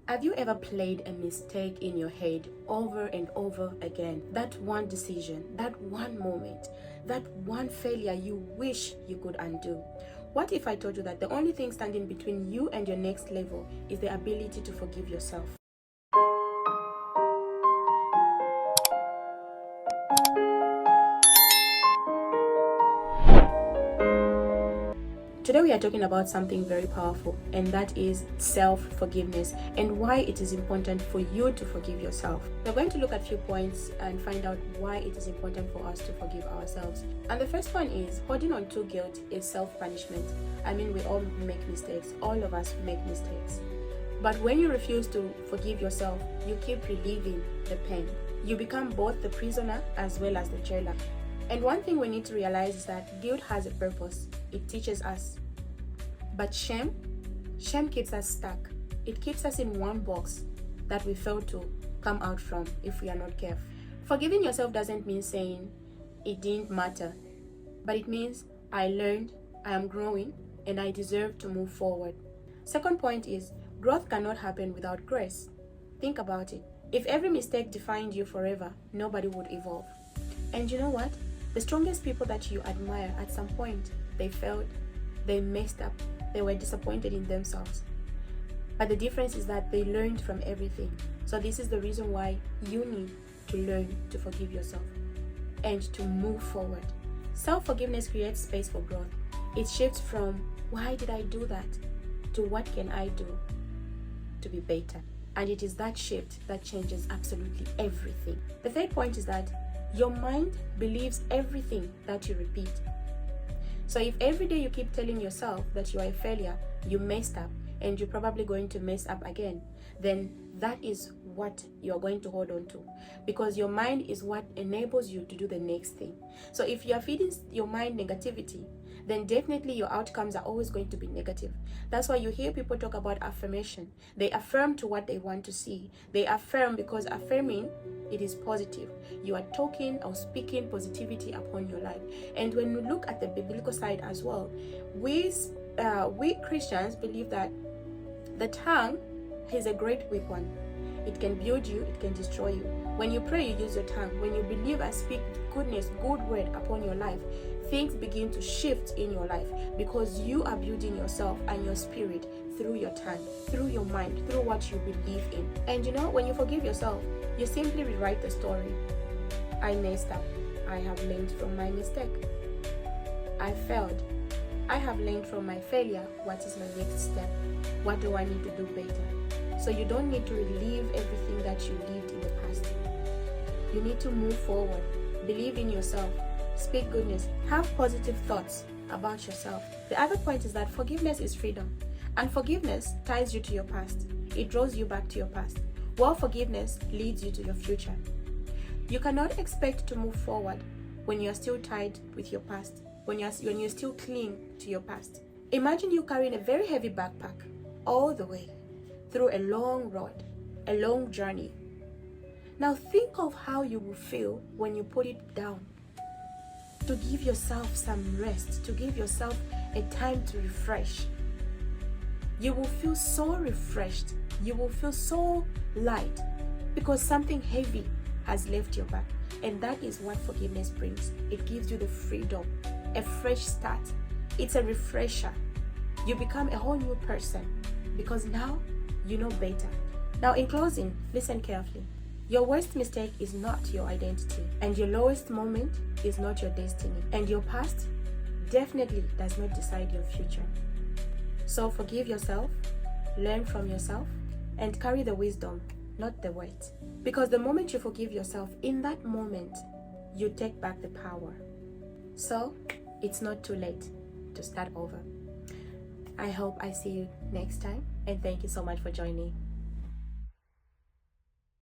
Have you ever played a mistake in your head over and over again? That one decision, that one moment, that one failure you wish you could undo. What if I told you that the only thing standing between you and your next level is the ability to forgive yourself? Today we are talking about something very powerful, and that is self-forgiveness and why it is important for you to forgive yourself. We're going to look at a few points and find out why it is important for us to forgive ourselves. And the first one is holding on to guilt is self-punishment. I mean, we all make mistakes. All of us make mistakes. But when you refuse to forgive yourself, you keep reliving the pain. You become both the prisoner as well as the jailer. And one thing we need to realize is that guilt has a purpose. It teaches us. But shame keeps us stuck. It keeps us in one box that we fail to come out from if we are not careful. Forgiving yourself doesn't mean saying it didn't matter, but it means I learned, I am growing, and I deserve to move forward. Second point is growth cannot happen without grace. Think about it. If every mistake defined you forever, nobody would evolve. And you know what? The strongest people that you admire, at some point, they failed, they messed up, they were disappointed in themselves. But the difference is that they learned from everything. So this is the reason why you need to learn to forgive yourself and to move forward. Self-forgiveness creates space for growth. It shifts from why did I do that to what can I do to be better. And it is that shift that changes absolutely everything. The third point is that your mind believes everything that you repeat. So if every day you keep telling yourself that you are a failure, you messed up, and you're probably going to mess up again, then that is what you're going to hold on to, because your mind is what enables you to do the next thing. So if you're feeding your mind negativity, then definitely your outcomes are always going to be negative. That's why you hear people talk about affirmation. They affirm to what they want to see. They affirm because affirming, it is positive. You are talking or speaking positivity upon your life. And when we look at the biblical side as well, we Christians believe that the tongue is a great weapon. It can build you, it can destroy you. When you pray, you use your tongue. When you believe and speak goodness, good word upon your life, things begin to shift in your life because you are building yourself and your spirit through your tongue, through your mind, through what you believe in. And you know, when you forgive yourself, you simply rewrite the story. I messed up. I have learned from my mistake. I failed. I have learned from my failure. What is my next step? What do I need to do better? So you don't need to relive everything that you lived in the past. You need to move forward. Believe in yourself. Speak goodness. Have positive thoughts about yourself. The other point is that forgiveness is freedom. And forgiveness ties you to your past. It draws you back to your past, while forgiveness leads you to your future. You cannot expect to move forward when you are still tied with your past, when you still cling to your past. Imagine you carrying a very heavy backpack all the way through a long road, a long journey. Now think of how you will feel when you put it down. To give yourself some rest, to give yourself a time to refresh. You will feel so refreshed. You will feel so light because something heavy has left your back. And that is what forgiveness brings. It gives you the freedom, a fresh start. It's a refresher. You become a whole new person because now you know better. Now in closing, listen carefully. Your worst mistake is not your identity, and your lowest moment is not your destiny, and your past definitely does not decide your future. So forgive yourself, learn from yourself, and carry the wisdom, not the weight. Because the moment you forgive yourself, in that moment, you take back the power. So it's not too late to start over. I hope I see you next time, and thank you so much for joining.